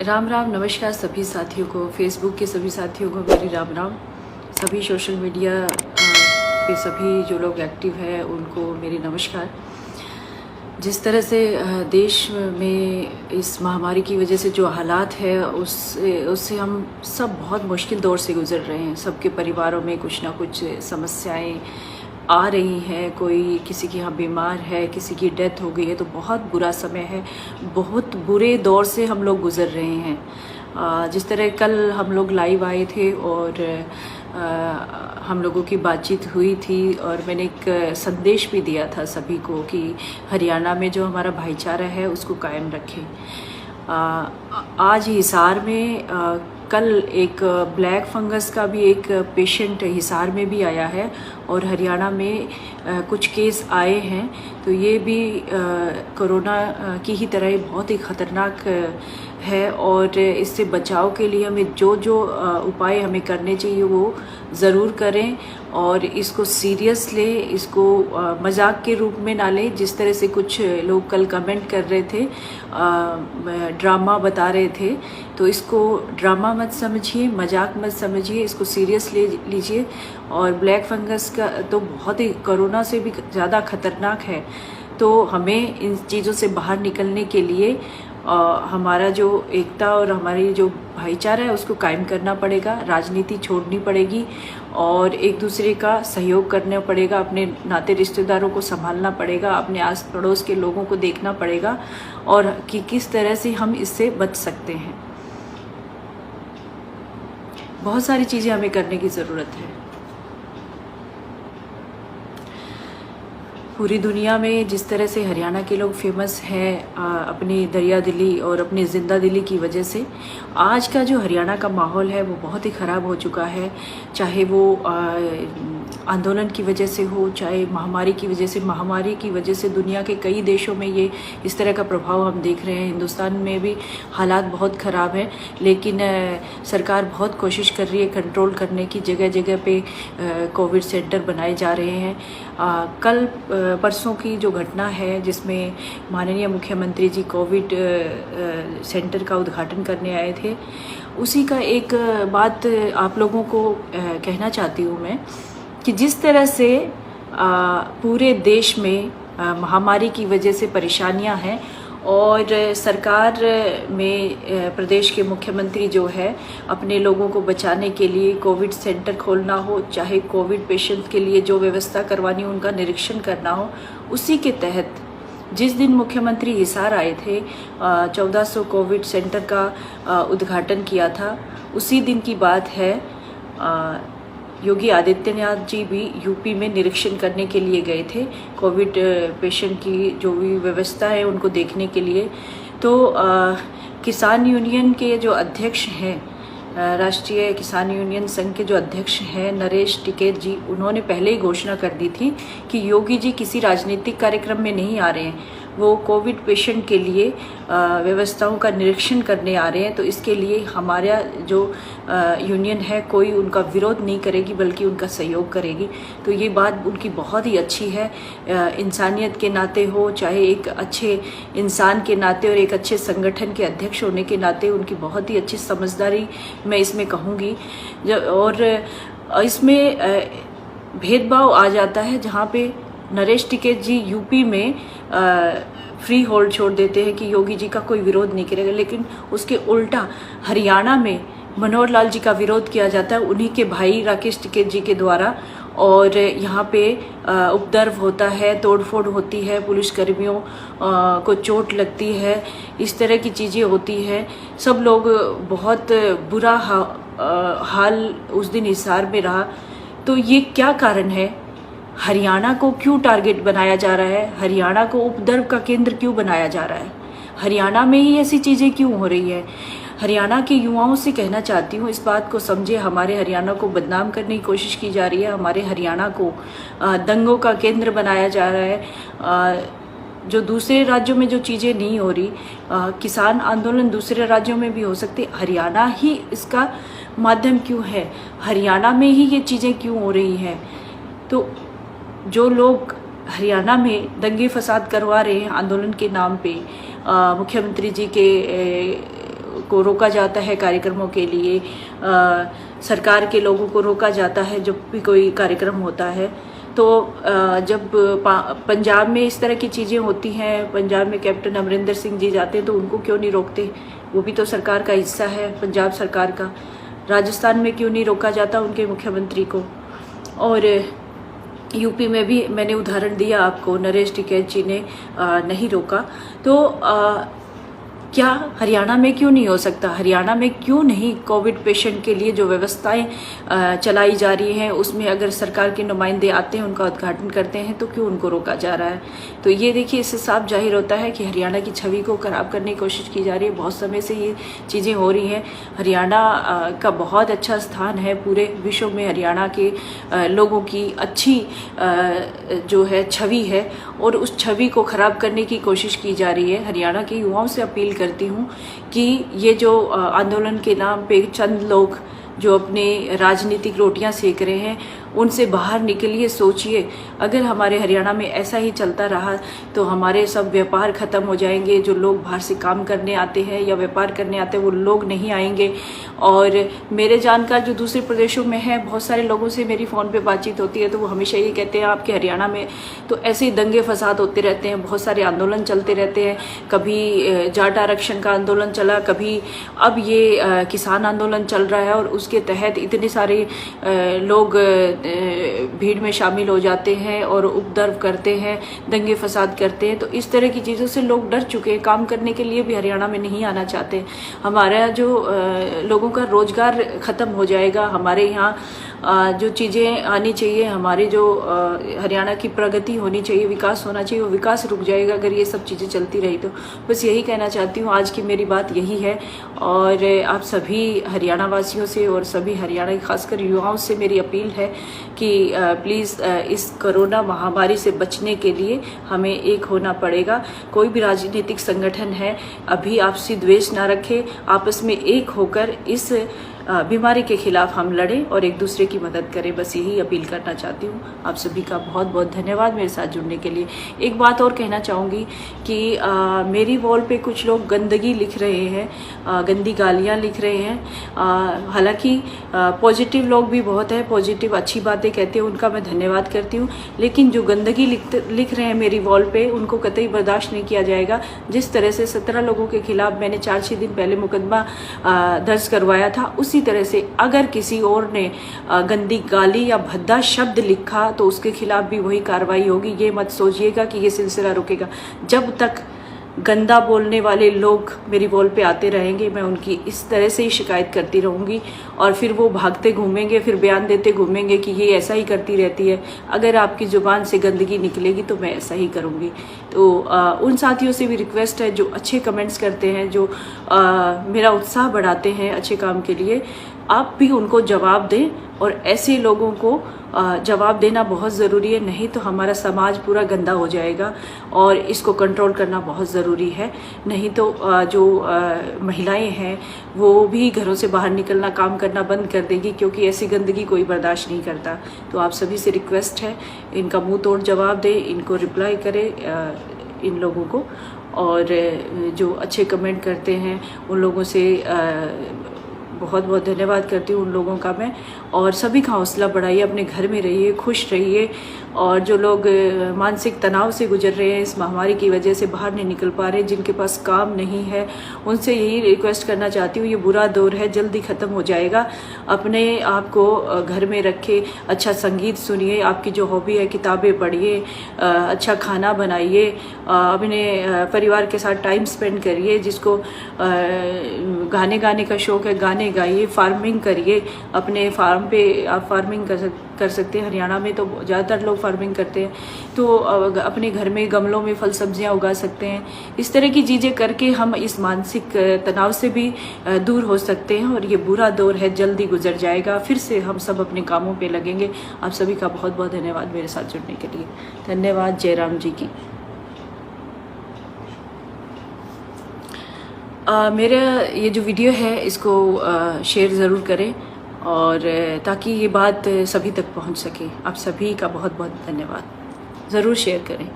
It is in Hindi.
राम राम, नमस्कार सभी साथियों को, फेसबुक के सभी साथियों को मेरी राम राम। सभी सोशल मीडिया पे सभी जो लोग एक्टिव हैं उनको मेरी नमस्कार। जिस तरह से देश में इस महामारी की वजह से जो हालात है उससे हम सब बहुत मुश्किल दौर से गुजर रहे हैं। सबके परिवारों में कुछ ना कुछ समस्याएं आ रही हैं। कोई किसी के यहाँ बीमार है, किसी की डेथ हो गई है, तो बहुत बुरा समय है। बहुत बुरे दौर से हम लोग गुज़र रहे हैं। जिस तरह कल हम लोग लाइव आए थे और हम लोगों की बातचीत हुई थी और मैंने एक संदेश भी दिया था सभी को कि हरियाणा में जो हमारा भाईचारा है उसको कायम रखें। आज हिसार में कल एक ब्लैक फंगस का भी एक पेशेंट हिसार में भी आया है और हरियाणा में कुछ केस आए हैं। तो ये भी कोरोना की ही तरह बहुत ही ख़तरनाक है और इससे बचाव के लिए हमें जो जो उपाय हमें करने चाहिए वो ज़रूर करें और इसको सीरियस लें, इसको मजाक के रूप में ना लें। जिस तरह से कुछ लोग कल कमेंट कर रहे थे, ड्रामा बता रहे थे, तो इसको ड्रामा मत समझिए, मजाक मत समझिए, इसको सीरियस ले लीजिए। और ब्लैक फंगस का तो बहुत ही कोरोना से भी ज़्यादा खतरनाक है। तो हमें इन चीज़ों से बाहर निकलने के लिए हमारा जो एकता और हमारी जो भाईचारा है उसको कायम करना पड़ेगा। राजनीति छोड़नी पड़ेगी और एक दूसरे का सहयोग करना पड़ेगा। अपने नाते रिश्तेदारों को संभालना पड़ेगा, अपने आस पड़ोस के लोगों को देखना पड़ेगा और कि किस तरह से हम इससे बच सकते हैं। बहुत सारी चीज़ें हमें करने की ज़रूरत है। पूरी दुनिया में जिस तरह से हरियाणा के लोग फेमस हैं अपनी दरिया दिली और अपनी ज़िंदा दिली की वजह से, आज का जो हरियाणा का माहौल है वो बहुत ही ख़राब हो चुका है। चाहे वो आंदोलन की वजह से हो, चाहे महामारी की वजह से। महामारी की वजह से दुनिया के कई देशों में ये इस तरह का प्रभाव हम देख रहे हैं। हिंदुस्तान में भी हालात बहुत ख़राब हैं, लेकिन सरकार बहुत कोशिश कर रही है कंट्रोल करने की। जगह जगह पे कोविड सेंटर बनाए जा रहे हैं। कल परसों की जो घटना है जिसमें माननीय मुख्यमंत्री जी कोविड सेंटर का उद्घाटन करने आए थे, उसी का एक बात आप लोगों को कहना चाहती हूँ मैं कि जिस तरह से पूरे देश में महामारी की वजह से परेशानियां हैं और सरकार में प्रदेश के मुख्यमंत्री जो है अपने लोगों को बचाने के लिए कोविड सेंटर खोलना हो, चाहे कोविड पेशेंट के लिए जो व्यवस्था करवानी हो उनका निरीक्षण करना हो, उसी के तहत जिस दिन मुख्यमंत्री हिसार आए थे 1400 कोविड सेंटर का उद्घाटन किया था, उसी दिन की बात है। योगी आदित्यनाथ जी भी यूपी में निरीक्षण करने के लिए गए थे कोविड पेशेंट की जो भी व्यवस्था है उनको देखने के लिए। तो किसान यूनियन के जो अध्यक्ष हैं, राष्ट्रीय किसान यूनियन संघ के जो अध्यक्ष हैं नरेश टिकैत जी, उन्होंने पहले ही घोषणा कर दी थी कि योगी जी किसी राजनीतिक कार्यक्रम में नहीं आ रहे हैं, वो कोविड पेशेंट के लिए व्यवस्थाओं का निरीक्षण करने आ रहे हैं। तो इसके लिए हमारा जो यूनियन है कोई उनका विरोध नहीं करेगी बल्कि उनका सहयोग करेगी। तो ये बात उनकी बहुत ही अच्छी है। इंसानियत के नाते हो, चाहे एक अच्छे इंसान के नाते और एक अच्छे संगठन के अध्यक्ष होने के नाते उनकी बहुत ही अच्छी समझदारी मैं इसमें कहूँगी। और इसमें भेदभाव आ जाता है जहाँ पे नरेश टिकैत जी यूपी में फ्री होल्ड छोड़ देते हैं कि योगी जी का कोई विरोध नहीं करेगा, लेकिन उसके उल्टा हरियाणा में मनोहर लाल जी का विरोध किया जाता है उन्हीं के भाई राकेश टिकैत जी के द्वारा। और यहाँ पे उपद्रव होता है, तोड़फोड़ होती है, पुलिसकर्मियों को चोट लगती है, इस तरह की चीज़ें होती हैं। सब लोग बहुत बुरा हाल उस दिन हिसार में रहा। तो ये क्या कारण है? हरियाणा को क्यों टारगेट बनाया जा रहा है? हरियाणा को उपद्रव का केंद्र क्यों बनाया जा रहा है? हरियाणा में ही ऐसी चीज़ें क्यों हो रही है? हरियाणा के युवाओं से कहना चाहती हूँ इस बात को समझे। हमारे हरियाणा को बदनाम करने की कोशिश की जा रही है, हमारे हरियाणा को दंगों का केंद्र बनाया जा रहा है। जो दूसरे राज्यों में जो चीज़ें नहीं हो रही, किसान आंदोलन दूसरे राज्यों में भी हो सकते, हरियाणा ही इसका माध्यम क्यों है? हरियाणा में ही ये चीज़ें क्यों हो रही हैं? तो जो लोग हरियाणा में दंगे फसाद करवा रहे हैं आंदोलन के नाम पे, मुख्यमंत्री जी के को रोका जाता है कार्यक्रमों के लिए, सरकार के लोगों को रोका जाता है जब भी कोई कार्यक्रम होता है। तो जब पंजाब में इस तरह की चीज़ें होती हैं, पंजाब में कैप्टन अमरिंदर सिंह जी जाते हैं तो उनको क्यों नहीं रोकते? वो भी तो सरकार का हिस्सा है, पंजाब सरकार का। राजस्थान में क्यों नहीं रोका जाता उनके मुख्यमंत्री को? और यूपी में भी मैंने उदाहरण दिया आपको, नरेश टिकैत जी ने नहीं रोका। तो क्या हरियाणा में क्यों नहीं हो सकता? हरियाणा में क्यों नहीं कोविड पेशेंट के लिए जो व्यवस्थाएं चलाई जा रही हैं उसमें अगर सरकार के नुमाइंदे आते हैं, उनका उद्घाटन करते हैं, तो क्यों उनको रोका जा रहा है? तो ये देखिए, इससे साफ जाहिर होता है कि हरियाणा की छवि को खराब करने की कोशिश की जा रही है। बहुत समय से ये चीज़ें हो रही हैं। हरियाणा का बहुत अच्छा स्थान है पूरे विश्व में, हरियाणा के लोगों की अच्छी जो है छवि है, और उस छवि को खराब करने की कोशिश की जा रही है। हरियाणा के युवाओं से अपील करती हूँ कि ये जो आंदोलन के नाम पे चंद लोग जो अपने राजनीतिक रोटियां सेक रहे हैं, उनसे बाहर निकलिए, सोचिए। अगर हमारे हरियाणा में ऐसा ही चलता रहा तो हमारे सब व्यापार ख़त्म हो जाएंगे। जो लोग बाहर से काम करने आते हैं या व्यापार करने आते हैं वो लोग नहीं आएंगे। और मेरे जानकार जो दूसरे प्रदेशों में हैं, बहुत सारे लोगों से मेरी फ़ोन पे बातचीत होती है तो वो हमेशा ये कहते हैं आपके हरियाणा में तो ऐसे ही दंगे फसाद होते रहते हैं, बहुत सारे आंदोलन चलते रहते हैं। कभी जाट आरक्षण का आंदोलन चला, कभी अब ये किसान आंदोलन चल रहा है, और उसके तहत इतने सारे लोग भीड़ में शामिल हो जाते हैं और उपद्रव करते हैं, दंगे फसाद करते हैं। तो इस तरह की चीज़ों से लोग डर चुके हैं, काम करने के लिए भी हरियाणा में नहीं आना चाहते। हमारा जो लोगों का रोजगार ख़त्म हो जाएगा। हमारे यहाँ जो चीज़ें आनी चाहिए, हमारे जो हरियाणा की प्रगति होनी चाहिए, विकास होना चाहिए, वो विकास रुक जाएगा अगर ये सब चीज़ें चलती रही। तो बस यही कहना चाहती हूँ, आज की मेरी बात यही है। और आप सभी हरियाणा वासियों से और सभी हरियाणा खासकर युवाओं से मेरी अपील है कि प्लीज़ इस कोरोना महामारी से बचने के लिए हमें एक होना पड़ेगा। कोई भी राजनीतिक संगठन है, अभी आपसी द्वेष ना रखें, आपस में एक होकर इस बीमारी के खिलाफ हम लड़ें और एक दूसरे की मदद करें। बस यही अपील करना चाहती हूँ। आप सभी का बहुत बहुत धन्यवाद मेरे साथ जुड़ने के लिए। एक बात और कहना चाहूँगी कि मेरी वॉल पे कुछ लोग गंदगी लिख रहे हैं, गंदी गालियाँ लिख रहे हैं। हालांकि पॉजिटिव लोग भी बहुत हैं, पॉजिटिव अच्छी बातें कहते हैं, उनका मैं धन्यवाद करती हूँ। लेकिन जो गंदगी लिख रहे हैं मेरी वॉल पे, उनको कतई बर्दाश्त नहीं किया जाएगा। जिस तरह से 17 लोगों के खिलाफ मैंने 4-6 दिन पहले मुकदमा दर्ज करवाया था, उसी तरह से अगर किसी और ने गंदी गाली या भद्दा शब्द लिखा तो उसके खिलाफ भी वही कार्रवाई होगी। ये मत सोचिएगा कि ये सिलसिला रुकेगा। जब तक गंदा बोलने वाले लोग मेरी वॉल पे आते रहेंगे, मैं उनकी इस तरह से ही शिकायत करती रहूँगी, और फिर वो भागते घूमेंगे, फिर बयान देते घूमेंगे कि ये ऐसा ही करती रहती है। अगर आपकी ज़ुबान से गंदगी निकलेगी तो मैं ऐसा ही करूँगी। तो उन साथियों से भी रिक्वेस्ट है जो अच्छे कमेंट्स करते हैं, जो मेरा उत्साह बढ़ाते हैं अच्छे काम के लिए, आप भी उनको जवाब दें। और ऐसे लोगों को जवाब देना बहुत ज़रूरी है, नहीं तो हमारा समाज पूरा गंदा हो जाएगा और इसको कंट्रोल करना बहुत ज़रूरी है। नहीं तो जो महिलाएं हैं वो भी घरों से बाहर निकलना, काम करना बंद कर देगी, क्योंकि ऐसी गंदगी कोई बर्दाश्त नहीं करता। तो आप सभी से रिक्वेस्ट है, इनका मुंह तोड़ जवाब दें, इनको रिप्लाई करें इन लोगों को। और जो अच्छे कमेंट करते हैं उन लोगों से बहुत बहुत धन्यवाद करती हूँ उन लोगों का मैं। और सभी का हौसला बढ़ाइए, अपने घर में रहिए, खुश रहिए। और जो लोग मानसिक तनाव से गुजर रहे हैं, इस महामारी की वजह से बाहर नहीं निकल पा रहे, जिनके पास काम नहीं है, उनसे यही रिक्वेस्ट करना चाहती हूँ, ये बुरा दौर है, जल्दी ख़त्म हो जाएगा। अपने आप को घर में रखे, अच्छा संगीत सुनिए, आपकी जो हॉबी है किताबें पढ़िए, अच्छा खाना बनाइए, अपने परिवार के साथ टाइम स्पेंड करिए। जिसको गाने गाने का शौक़ है गाने गाइए, फार्मिंग करिए। अपने फार्म पे आप फार्मिंग कर सकते हैं। हरियाणा में तो ज़्यादातर लोग फार्मिंग करते हैं, तो अपने घर में गमलों में फल सब्जियां उगा सकते हैं। इस तरह की चीज़ें करके हम इस मानसिक तनाव से भी दूर हो सकते हैं। और ये बुरा दौर है, जल्दी गुजर जाएगा, फिर से हम सब अपने कामों पे लगेंगे। आप सभी का बहुत बहुत धन्यवाद मेरे साथ जुड़ने के लिए। धन्यवाद। जयराम जी की। मेरा ये जो वीडियो है इसको शेयर ज़रूर करें, और ताकि ये बात सभी तक पहुंच सके। आप सभी का बहुत बहुत धन्यवाद। ज़रूर शेयर करें।